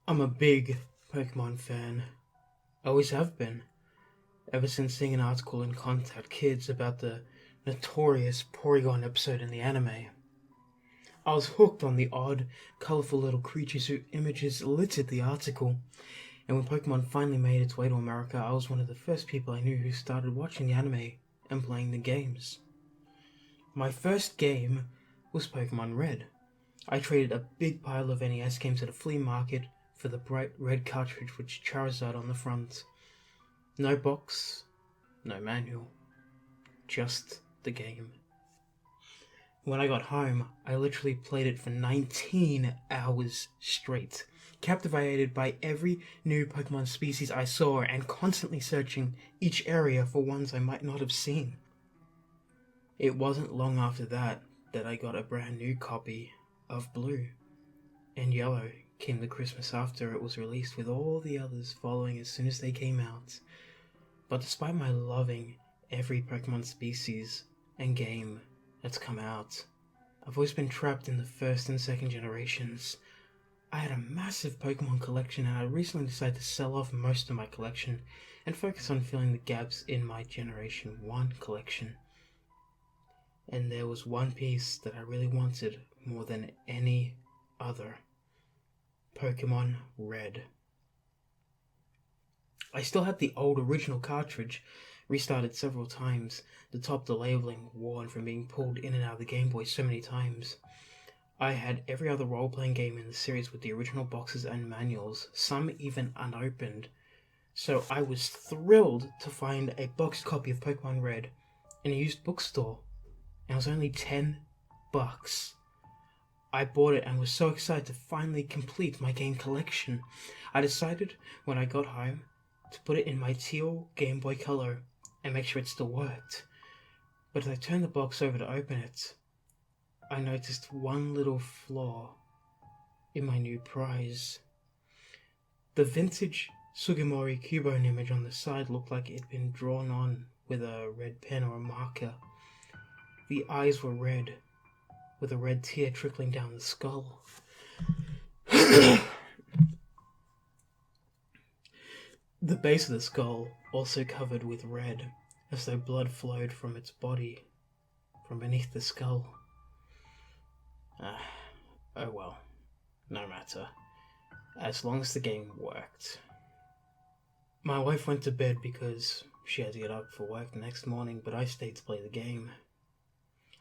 I'm a big Pokemon fan. Always have been. Ever since seeing an article in Contact Kids about the notorious Porygon episode in the anime. I was hooked on the odd, colourful little creatures whose images littered the article, and when Pokemon finally made its way to America, I was one of the first people I knew who started watching the anime and playing the games. My first game was Pokemon Red. I traded a big pile of NES games at a flea market for the bright red cartridge with Charizard on the front. No box, no manual, just the game. When I got home, I literally played it for 19 hours straight, captivated by every new Pokemon species I saw and constantly searching each area for ones I might not have seen. It wasn't long after that I got a brand new copy of Blue, and Yellow came the Christmas after it was released, with all the others following as soon as they came out. But despite my loving every Pokemon species and game that's come out, I've always been trapped in the first and second generations. I had a massive Pokemon collection, and I recently decided to sell off most of my collection and focus on filling the gaps in my Generation 1 collection. And there was one piece that I really wanted more than any other: Pokemon Red. I still had the old original cartridge, restarted several times, the top delabeling worn from being pulled in and out of the Game Boy so many times. I had every other role-playing game in the series with the original boxes and manuals, some even unopened. So I was thrilled to find a boxed copy of Pokemon Red in a used bookstore, and it was only $10. I bought it and was so excited to finally complete my game collection. I decided when I got home to put it in my teal Game Boy Color and make sure it still worked. But as I turned the box over to open it, I noticed one little flaw in my new prize. The vintage Sugimori Cubone image on the side looked like it had been drawn on with a red pen or a marker. The eyes were red, with a red tear trickling down the skull. The base of the skull also covered with red, as though blood flowed from its body, from beneath the skull. Oh well, no matter, as long as the game worked. My wife went to bed because she had to get up for work the next morning, but I stayed to play the game.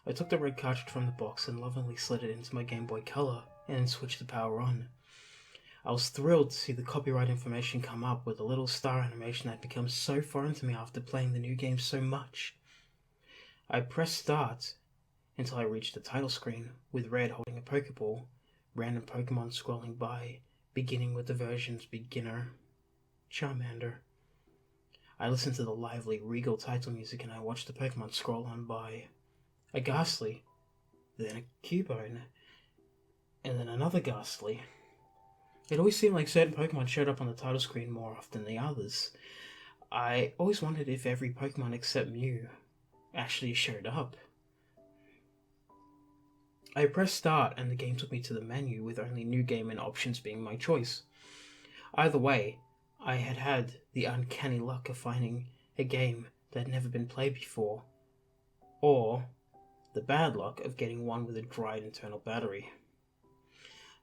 I took the red cartridge from the box and lovingly slid it into my Game Boy Color and then switched the power on. I was thrilled to see the copyright information come up with a little star animation that had become so foreign to me after playing the new game so much. I pressed start until I reached the title screen, with Red holding a Pokeball, random Pokemon scrolling by, beginning with the version's beginner, Charmander. I listened to the lively, regal title music and I watched the Pokemon scroll on by. A Ghastly, then a Cubone, and then another Ghastly. It always seemed like certain Pokemon showed up on the title screen more often than the others. I always wondered if every Pokemon except Mew actually showed up. I pressed start and the game took me to the menu, with only new game and options being my choice. Either way, I had had the uncanny luck of finding a game that had never been played before, or the bad luck of getting one with a dried internal battery.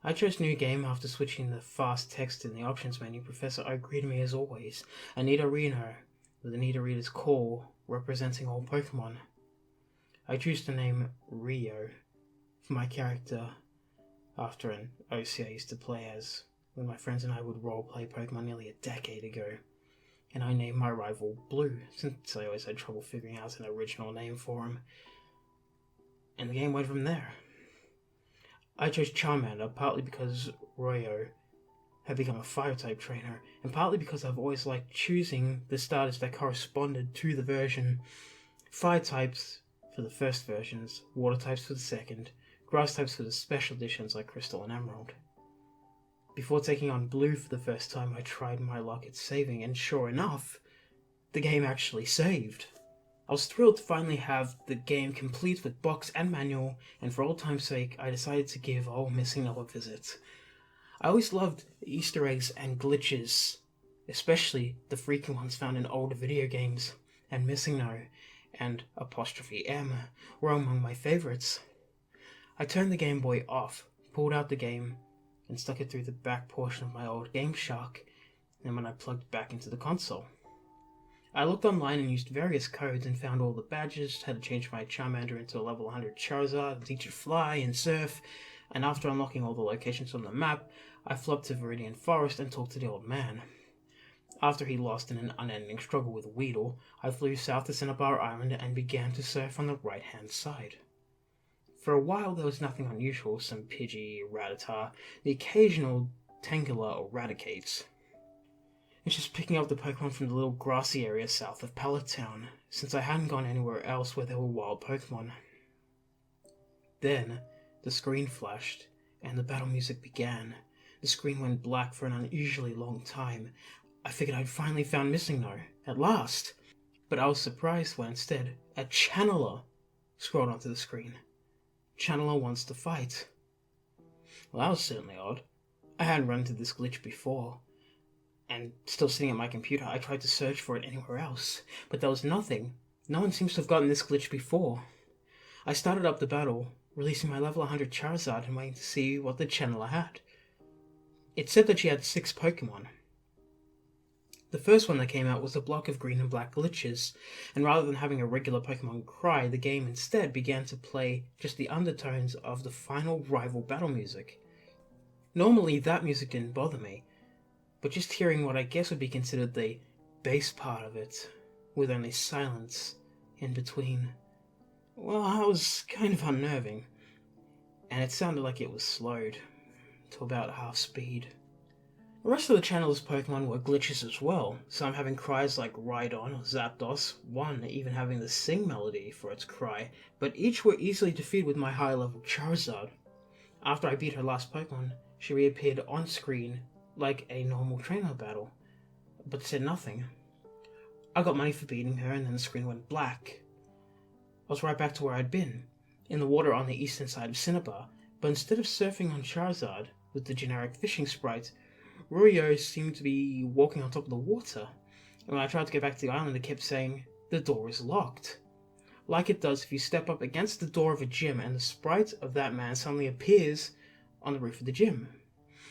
I chose New Game after switching the fast text in the options menu. Professor Oak greeted me as always, Anita Reno, with Anita Reader's call representing all Pokemon. I chose the name Rio for my character after an OC I used to play as when my friends and I would roleplay Pokemon nearly a decade ago, and I named my rival Blue since I always had trouble figuring out an original name for him. And the game went from there. I chose Charmander partly because Royo had become a Fire-type trainer, and partly because I've always liked choosing the starters that corresponded to the version. Fire types for the first versions, Water types for the second, Grass types for the special editions like Crystal and Emerald. Before taking on Blue for the first time, I tried my luck at saving, and sure enough, the game actually saved. I was thrilled to finally have the game complete with box and manual, and for old time's sake, I decided to give old Missing No a visit. I always loved Easter eggs and glitches, especially the freaky ones found in older video games, and Missing No and apostrophe M were among my favorites. I turned the Game Boy off, pulled out the game, and stuck it through the back portion of my old Game Shark, and when I plugged it back into the console. I looked online and used various codes and found all the badges, had to change my Charmander into a level 100 Charizard, teach it fly and surf, and after unlocking all the locations on the map, I flew up to Viridian Forest and talked to the old man. After he lost in an unending struggle with Weedle, I flew south to Cinnabar Island and began to surf on the right-hand side. For a while there was nothing unusual, some Pidgey, Rattata, the occasional Tangela or Raticates. It's just picking up the Pokemon from the little grassy area south of Pallet Town, since I hadn't gone anywhere else where there were wild Pokemon. Then, the screen flashed, and the battle music began. The screen went black for an unusually long time. I figured I'd finally found Missing No, at last. But I was surprised when instead, a Channeler scrolled onto the screen. Channeler wants to fight. Well, that was certainly odd. I hadn't run into this glitch before. And still sitting at my computer, I tried to search for it anywhere else, but there was nothing. No one seems to have gotten this glitch before. I started up the battle, releasing my level 100 Charizard and waiting to see what the Channeler had. It said that she had 6 Pokemon. The first one that came out was a block of green and black glitches, and rather than having a regular Pokemon cry, the game instead began to play just the undertones of the final rival battle music. Normally that music didn't bother me, but just hearing what I guess would be considered the bass part of it, with only silence in between, well, that was kind of unnerving, and it sounded like it was slowed to about half speed. The rest of the Channeler's Pokemon were glitches as well, some having cries like Rhydon or Zapdos, one even having the sing melody for its cry, but each were easily defeated with my high-level Charizard. After I beat her last Pokemon, she reappeared on screen like a normal trainer battle, but said nothing. I got money for beating her, and then the screen went black. I was right back to where I'd been, in the water on the eastern side of Cinnabar, but instead of surfing on Charizard with the generic fishing sprite, Ruyo seemed to be walking on top of the water, and when I tried to get back to the island it kept saying, "The door is locked." Like it does if you step up against the door of a gym and the sprite of that man suddenly appears on the roof of the gym.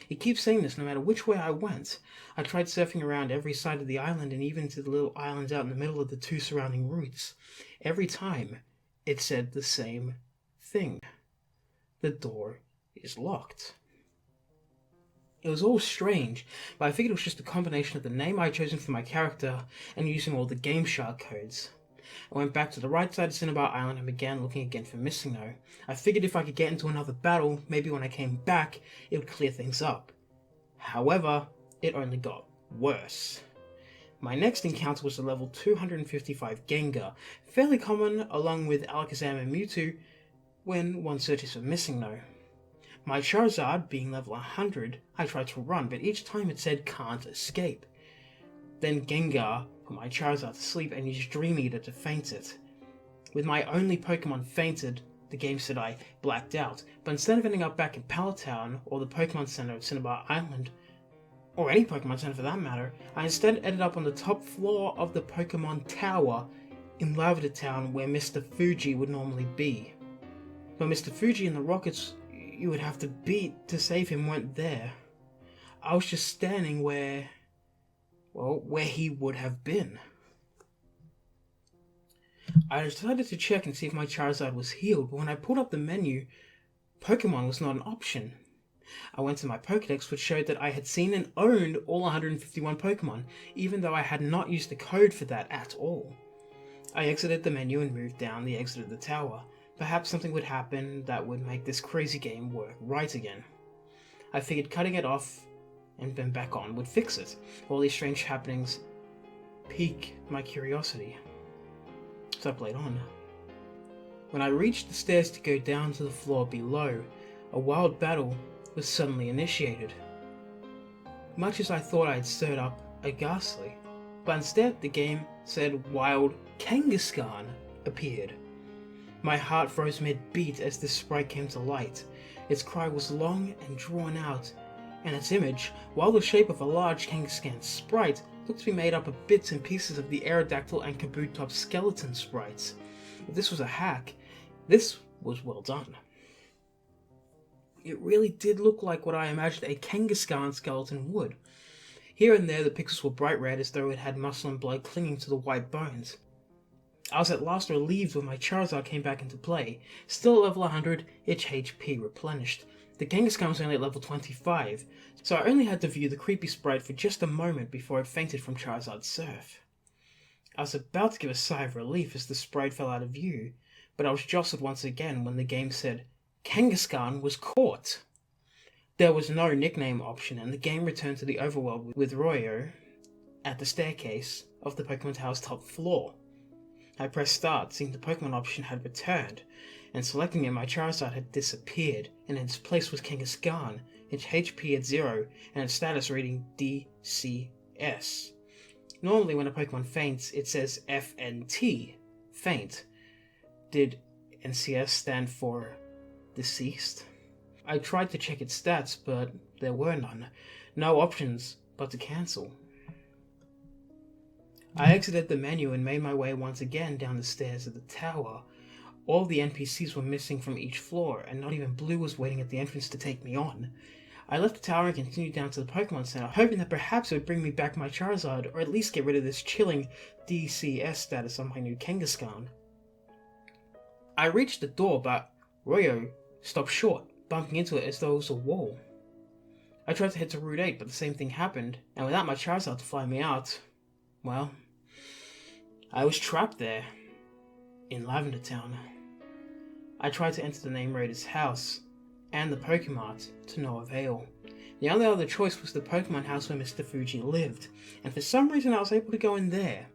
It keeps saying this no matter which way I went. I tried surfing around every side of the island and even to the little islands out in the middle of the 2 surrounding routes. Every time, it said the same thing. The door is locked. It was all strange, but I figured it was just a combination of the name I had chosen for my character and using all the Game Shark codes. I went back to the right side of Cinnabar Island and began looking again for Missing No. I figured if I could get into another battle, maybe when I came back, it would clear things up. However, it only got worse. My next encounter was a level 255 Gengar, fairly common along with Alakazam and Mewtwo when one searches for Missing No. My Charizard, being level 100, I tried to run, but each time it said can't escape. Then Gengar put my Charizard to sleep and used Dream Eater to feint it. With my only Pokemon fainted, the game said I blacked out, but instead of ending up back in Pallet Town or the Pokemon Center of Cinnabar Island, or any Pokemon Center for that matter, I instead ended up on the top floor of the Pokemon Tower in Lavender Town where Mr. Fuji would normally be. But Mr. Fuji and the Rockets you would have to beat to save him weren't there. I was just standing where he would have been. I decided to check and see if my Charizard was healed, but when I pulled up the menu, Pokemon was not an option. I went to my Pokedex, which showed that I had seen and owned all 151 Pokemon, even though I had not used the code for that at all. I exited the menu and moved down the exit of the tower. Perhaps something would happen that would make this crazy game work right again. I figured cutting it off and then back on would fix it. All these strange happenings piqued my curiosity, so I played on. When I reached the stairs to go down to the floor below, a wild battle was suddenly initiated. Much as I thought I had stirred up a Ghastly, but instead the game said Wild Kangaskhan appeared. My heart froze mid-beat as this sprite came to light. Its cry was long and drawn out, and its image, while the shape of a large Kangaskhan sprite, looked to be made up of bits and pieces of the Aerodactyl and Kabutops skeleton sprites. If this was a hack, this was well done. It really did look like what I imagined a Kangaskhan skeleton would. Here and there the pixels were bright red as though it had muscle and blood clinging to the white bones. I was at last relieved when my Charizard came back into play. Still at level 100, its HP replenished. The Kangaskhan was only at level 25, so I only had to view the creepy sprite for just a moment before it fainted from Charizard's surf. I was about to give a sigh of relief as the sprite fell out of view, but I was jostled once again when the game said, Kangaskhan was caught! There was no nickname option, and the game returned to the overworld with Royo at the staircase of the Pokemon Tower's top floor. I pressed start, seeing the Pokemon option had returned, and selecting it, my Charizard had disappeared, and in its place was Kangaskhan, its HP at 0, and its status reading DCS. Normally when a Pokemon faints, it says FNT, faint. Did NCS stand for deceased? I tried to check its stats, but there were none. No options but to cancel. I exited the menu and made my way once again down the stairs of the tower. All the NPCs were missing from each floor, and not even Blue was waiting at the entrance to take me on. I left the tower and continued down to the Pokemon Center, hoping that perhaps it would bring me back my Charizard, or at least get rid of this chilling DCS status on my new Kangaskhan. I reached the door, but Royo stopped short, bumping into it as though it was a wall. I tried to head to Route 8, but the same thing happened, and without my Charizard to fly me out, well, I was trapped there, in Lavender Town. I tried to enter the Name Raider's house, and the Pokemart, to no avail. The only other choice was the Pokemon house where Mr. Fuji lived, and for some reason I was able to go in there.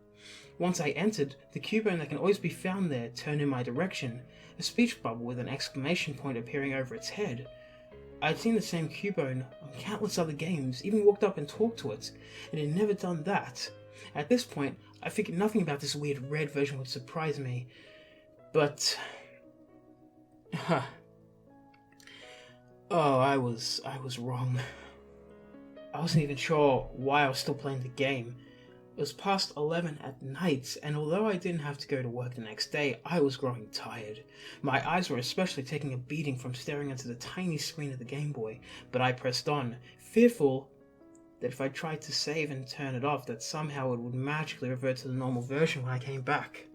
Once I entered, the Cubone that can always be found there turned in my direction, a speech bubble with an exclamation point appearing over its head. I had seen the same Cubone on countless other games, even walked up and talked to it, and it had never done that. At this point, I figured nothing about this weird red version would surprise me, but... Oh, I was wrong. I wasn't even sure why I was still playing the game. It was past 11 at night, and although I didn't have to go to work the next day, I was growing tired. My eyes were especially taking a beating from staring into the tiny screen of the Game Boy, but I pressed on, fearful that if I tried to save and turn it off, that somehow it would magically revert to the normal version when I came back.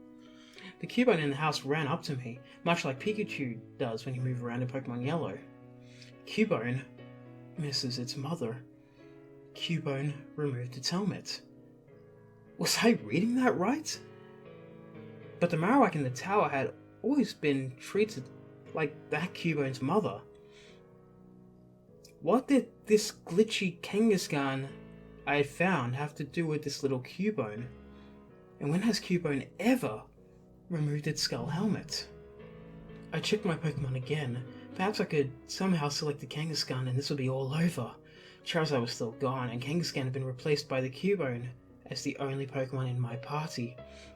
The Cubone in the house ran up to me, much like Pikachu does when you move around in Pokemon Yellow. Cubone misses its mother. Cubone removed its helmet. Was I reading that right? But the Marowak in the tower had always been treated like that Cubone's mother. What did this glitchy Kangaskhan I had found have to do with this little Cubone? And when has Cubone ever removed its skull helmet? I checked my Pokemon again. Perhaps I could somehow select the Kangaskhan and this would be all over. Charizard was still gone, and Kangaskhan had been replaced by the Cubone as the only Pokemon in my party.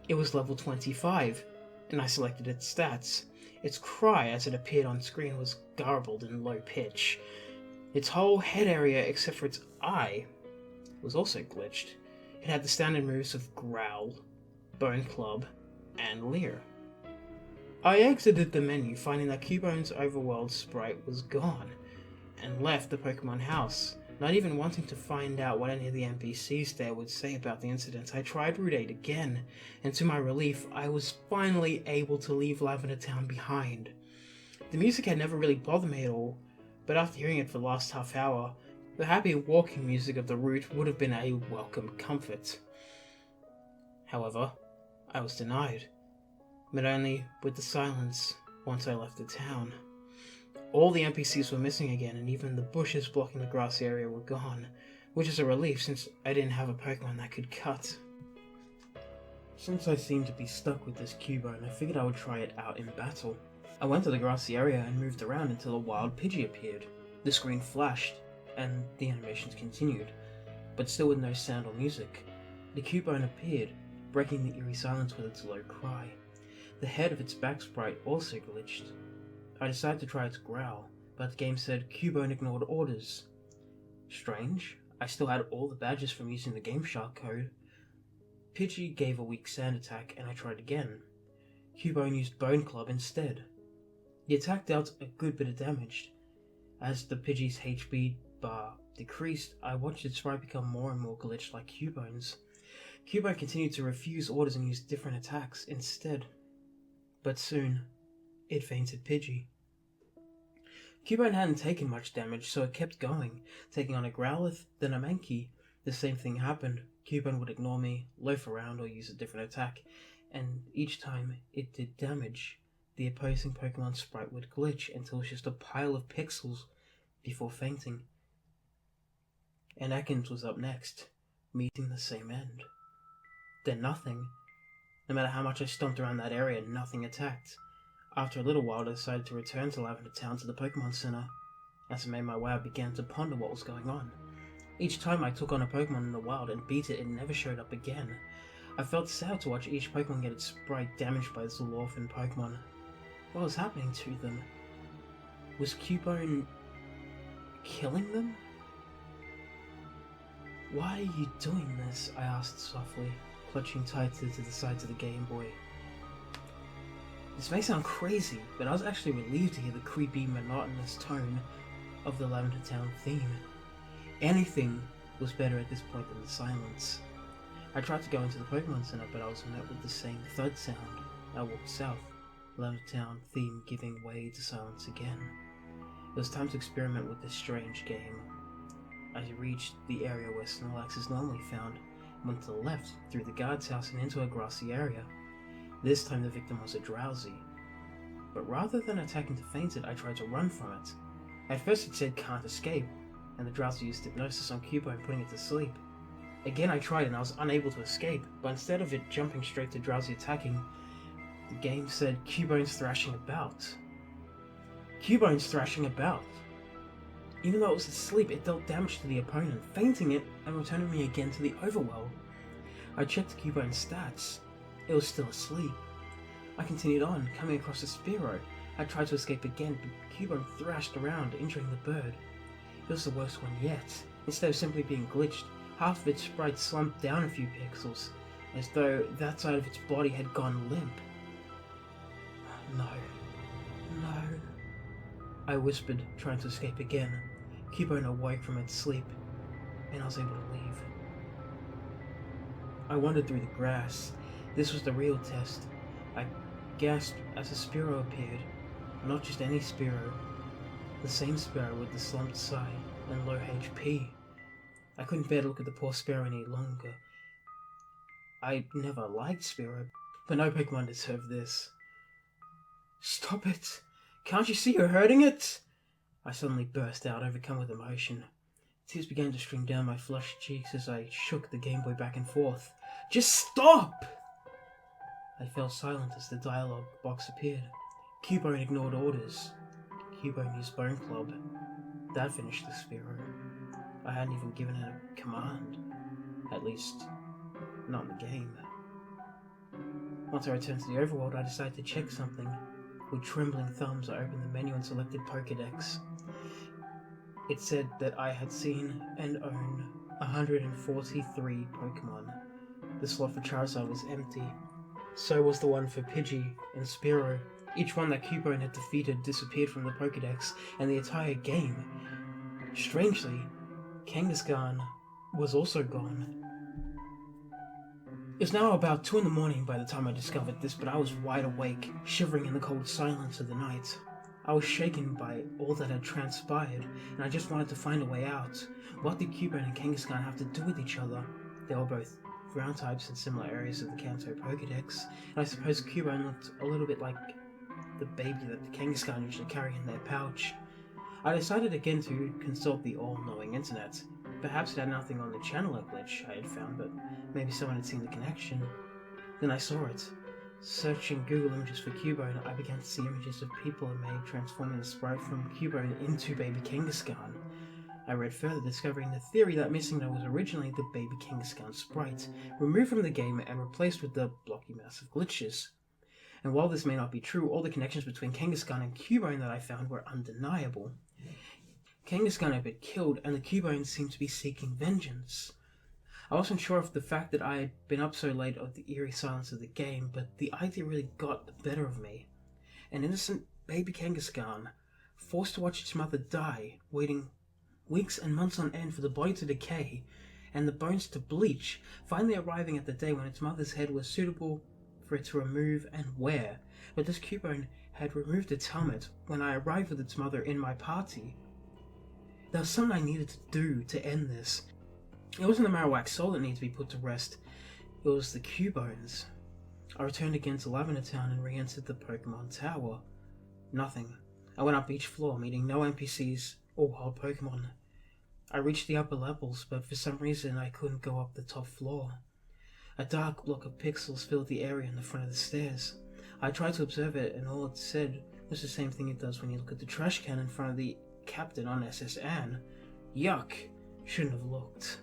It was level 25, and I selected its stats. Its cry as it appeared on screen was garbled and low pitch. Its whole head area, except for its eye, was also glitched. It had the standard moves of Growl, Bone Club, and Leer. I exited the menu, finding that Cubone's overworld sprite was gone, and left the Pokemon house. Not even wanting to find out what any of the NPCs there would say about the incident, I tried Route 8 again, and to my relief, I was finally able to leave Lavender Town behind. The music had never really bothered me at all, but after hearing it for the last half hour, the happy walking music of the route would have been a welcome comfort. However, I was denied, but only with the silence once I left the town. All the NPCs were missing again, and even the bushes blocking the grassy area were gone, which is a relief since I didn't have a Pokemon that could cut. Since I seemed to be stuck with this Cubone, I figured I would try it out in battle. I went to the grassy area and moved around until a wild Pidgey appeared. The screen flashed, and the animations continued, but still with no sound or music. The Cubone appeared, breaking the eerie silence with its low cry. The head of its back sprite also glitched. I decided to try its growl, but the game said Cubone ignored orders. Strange, I still had all the badges from using the Game Shark code. Pidgey gave a weak sand attack, and I tried again. Cubone used Bone Club instead. The attack dealt a good bit of damage. As the Pidgey's HP bar decreased, I watched its sprite become more and more glitched like Cubone's. Cubone continued to refuse orders and use different attacks instead. But soon, it fainted Pidgey. Cubone hadn't taken much damage, so it kept going, taking on a Growlithe, then a Mankey. The same thing happened. Cubone would ignore me, loaf around, or use a different attack, and each time it did damage, the opposing Pokemon sprite would glitch until it was just a pile of pixels before fainting. And Ekans was up next, meeting the same end. Then nothing. No matter how much I stomped around that area, nothing attacked. After a little while, I decided to return to Lavender Town to the Pokemon Center. As I made my way, I began to ponder what was going on. Each time I took on a Pokemon in the wild and beat it, it never showed up again. I felt sad to watch each Pokemon get its sprite damaged by this little orphan Pokemon. What was happening to them? Was Cubone killing them? Why are you doing this? I asked softly, clutching tightly to the sides of the Game Boy. This may sound crazy, but I was actually relieved to hear the creepy, monotonous tone of the Lavender Town theme. Anything was better at this point than the silence. I tried to go into the Pokemon Center, but I was met with the same thud sound. I walked south, Lavender Town theme giving way to silence again. It was time to experiment with this strange game. I reached the area where Snorlax is normally found, and went to the left, through the guard's house and into a grassy area. This time the victim was a Drowsy. But rather than attacking to feint it, I tried to run from it. At first it said can't escape, and the Drowsy used hypnosis on Cubone, putting it to sleep. Again I tried and I was unable to escape, but instead of it jumping straight to Drowsy attacking, the game said Cubone's thrashing about. Cubone's thrashing about! Even though it was asleep, it dealt damage to the opponent, fainting it and returning me again to the overworld. I checked Cubone's stats. It was still asleep. I continued on, coming across a Spearow. I tried to escape again, but Cubone thrashed around, injuring the bird. It was the worst one yet. Instead of simply being glitched, half of its sprite slumped down a few pixels, as though that side of its body had gone limp. No. No. I whispered, trying to escape again. Cubone awoke from its sleep, and I was able to leave. I wandered through the grass. This was the real test. I gasped as a Spearow appeared. Not just any Spearow. The same Spearow with the slumped side and low HP. I couldn't bear to look at the poor Spearow any longer. I never liked Spearow, but no Pokemon deserved this. Stop it! Can't you see you're hurting it? I suddenly burst out, overcome with emotion. Tears began to stream down my flushed cheeks as I shook the Game Boy back and forth. Just stop! I fell silent as the dialogue box appeared. Cubone ignored orders. Cubone used Bone Club. That finished the Spearow. I hadn't even given it a command. At least, not in the game. Once I returned to the overworld, I decided to check something. With trembling thumbs, I opened the menu and selected Pokédex. It said that I had seen and owned 143 Pokemon. The slot for Charizard was empty. So was the one for Pidgey and Spearow. Each one that Cubone had defeated disappeared from the Pokédex, and the entire game. Strangely, Kangaskhan was also gone. It was now about 2 in the morning by the time I discovered this, but I was wide awake, shivering in the cold silence of the night. I was shaken by all that had transpired, and I just wanted to find a way out. What did Cubone and Kangaskhan have to do with each other? They were both ground types in similar areas of the Kanto Pokédex, and I suppose Cubone looked a little bit like the baby that the Kangaskhan usually carry in their pouch. I decided again to consult the all-knowing internet. Perhaps it had nothing on the channeler glitch I had found, but maybe someone had seen the connection. Then I saw it. Searching Google images for Cubone, I began to see images of people I made transforming the sprite from Cubone into baby Kangaskhan. I read further, discovering the theory that Missing No was originally the baby Kangaskhan sprite, removed from the game and replaced with the blocky mass of glitches. And while this may not be true, all the connections between Kangaskhan and Cubone that I found were undeniable. Kangaskhan had been killed, and the Cubone seemed to be seeking vengeance. I wasn't sure if the fact that I had been up so late or the eerie silence of the game, but the idea really got the better of me. An innocent baby Kangaskhan, forced to watch its mother die, waiting weeks and months on end for the body to decay and the bones to bleach, finally arriving at the day when its mother's head was suitable for it to remove and wear. But this Cubone had removed its helmet when I arrived with its mother in my party. There was something I needed to do to end this. It wasn't the Marowak soul that needed to be put to rest, it was the Cubones. I returned again to Lavender Town and re-entered the Pokemon Tower. Nothing. I went up each floor, meeting no NPCs or wild Pokemon. I reached the upper levels, but for some reason I couldn't go up the top floor. A dark block of pixels filled the area in the front of the stairs. I tried to observe it, and all it said was the same thing it does when you look at the trash can in front of the captain on SS Anne. Yuck! Shouldn't have looked.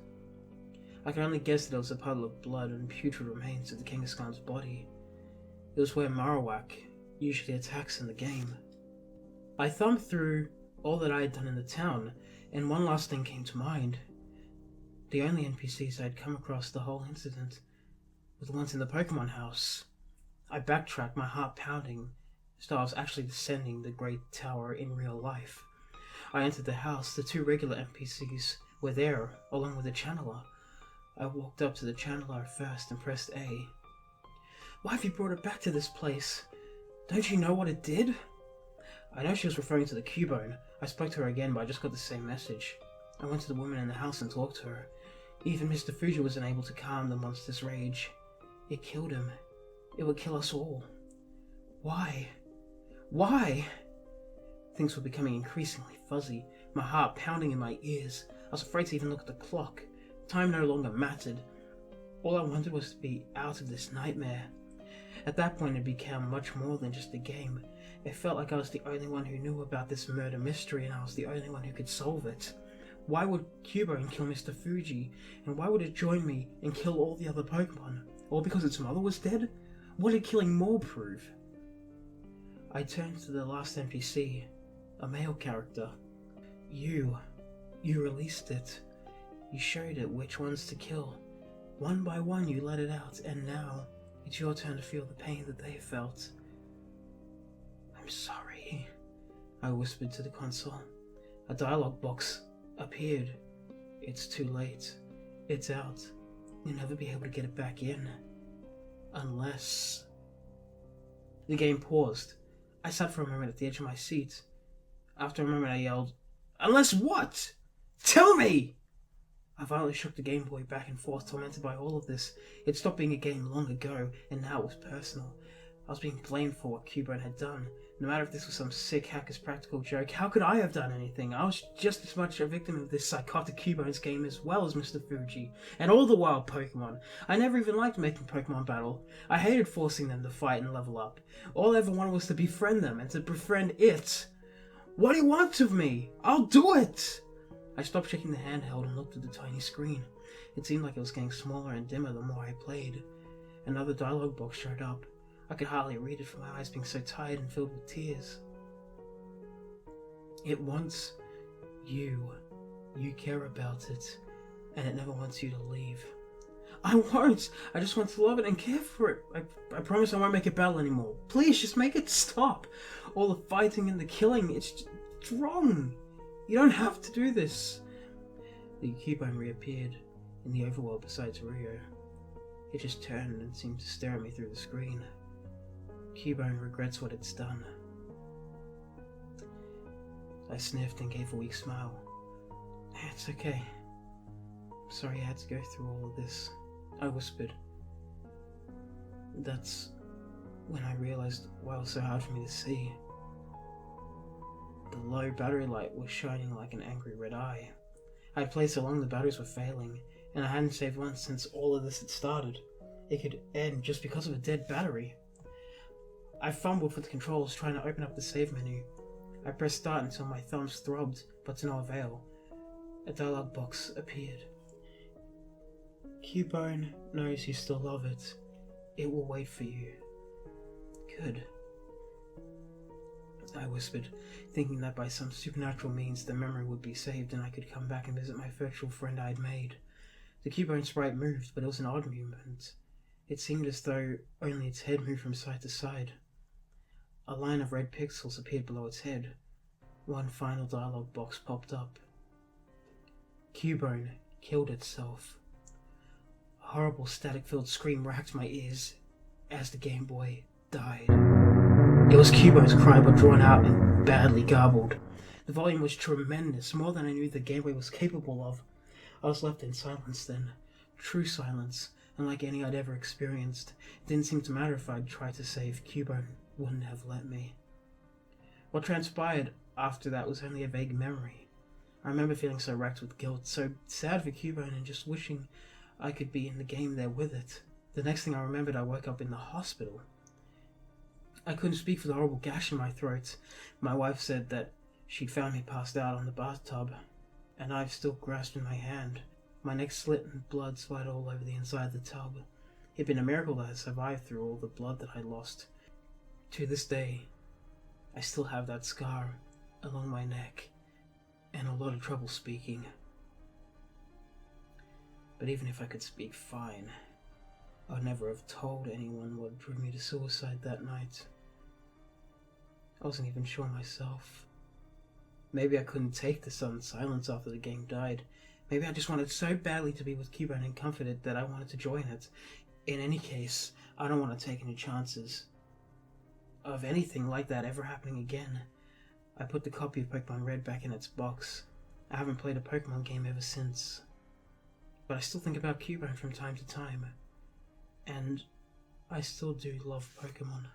I could only guess that it was a puddle of blood and putrid remains of the Kangaskhan's body. It was where Marowak usually attacks in the game. I thumbed through all that I had done in the town, and one last thing came to mind. The only NPCs I had come across the whole incident were the ones in the Pokemon house. I backtracked, my heart pounding, as though I was actually descending the Great Tower in real life. I entered the house. The two regular NPCs were there, along with the channeler. I walked up to the channeler first and pressed A. Why have you brought it back to this place? Don't you know what it did? I know she was referring to the Cubone. I spoke to her again, but I just got the same message. I went to the woman in the house and talked to her. Even Mr. Fuji wasn't able to calm the monster's rage. It killed him. It would kill us all. Why? Why? Things were becoming increasingly fuzzy, my heart pounding in my ears. I was afraid to even look at the clock. Time no longer mattered. All I wanted was to be out of this nightmare. At that point it became much more than just a game. It felt like I was the only one who knew about this murder mystery, and I was the only one who could solve it. Why would Cubone kill Mr. Fuji? And why would it join me and kill all the other Pokemon? All because its mother was dead? What did killing more prove? I turned to the last NPC, a male character. You released it. You showed it which ones to kill. One by one you let it out, and now it's your turn to feel the pain that they felt. I'm sorry, I whispered to the console. A dialogue box appeared. It's too late. It's out. You'll never be able to get it back in. Unless... The game paused. I sat for a moment at the edge of my seat. After a moment I yelled, "Unless what? Tell me!" I violently shook the Game Boy back and forth, tormented by all of this. It stopped being a game long ago, and now it was personal. I was being blamed for what Cubone had done. No matter if this was some sick hacker's practical joke, how could I have done anything? I was just as much a victim of this psychotic Cubone's game as well as Mr. Fuji, and all the wild Pokemon. I never even liked making Pokemon battle. I hated forcing them to fight and level up. All I ever wanted was to befriend them, and to befriend it. What do you want of me? I'll do it! I stopped shaking the handheld and looked at the tiny screen. It seemed like it was getting smaller and dimmer the more I played. Another dialogue box showed up. I could hardly read it for my eyes being so tired and filled with tears. It wants you. You care about it, and it never wants you to leave. I won't! I just want to love it and care for it. I promise I won't make it battle anymore. Please, just make it stop. All the fighting and the killing, it's wrong. You don't have to do this. The Cubone reappeared in the overworld beside Rio. It just turned and seemed to stare at me through the screen. Cubone regrets what it's done. I sniffed and gave a weak smile. It's okay. I'm sorry I had to go through all of this, I whispered. That's when I realized why it was so hard for me to see. The low battery light was shining like an angry red eye. I had played so long the batteries were failing, and I hadn't saved once since all of this had started. It could end just because of a dead battery. I fumbled for the controls, trying to open up the save menu. I pressed start until my thumbs throbbed, but to no avail. A dialogue box appeared. Cubone knows you still love it. It will wait for you. Good. I whispered, thinking that by some supernatural means the memory would be saved and I could come back and visit my virtual friend I had made. The Cubone sprite moved, but it was an odd movement. It seemed as though only its head moved from side to side. A line of red pixels appeared below its head. One final dialogue box popped up. Cubone killed itself. A horrible static-filled scream racked my ears as the Game Boy died. It was Cubone's cry, but drawn out and badly garbled. The volume was tremendous, more than I knew the Game Boy was capable of. I was left in silence then. True silence, unlike any I'd ever experienced. It didn't seem to matter if I'd tried to save, Cubone wouldn't have let me. What transpired after that was only a vague memory. I remember feeling so racked with guilt, so sad for Cubone, and just wishing I could be in the game there with it. The next thing I remembered, I woke up in the hospital. I couldn't speak for the horrible gash in my throat. My wife said that she'd found me passed out on the bathtub, and I've still grasped in my hand. My neck slit and blood splattered all over the inside of the tub. It'd been a miracle that I survived through all the blood that I lost. To this day, I still have that scar along my neck, and a lot of trouble speaking. But even if I could speak fine, I'd never have told anyone what drove me to suicide that night. I wasn't even sure myself. Maybe I couldn't take the sudden silence after the game died. Maybe I just wanted so badly to be with Cubone and comforted that I wanted to join it. In any case, I don't want to take any chances of anything like that ever happening again. I put the copy of Pokemon Red back in its box. I haven't played a Pokemon game ever since. But I still think about Cubone from time to time. And I still do love Pokemon.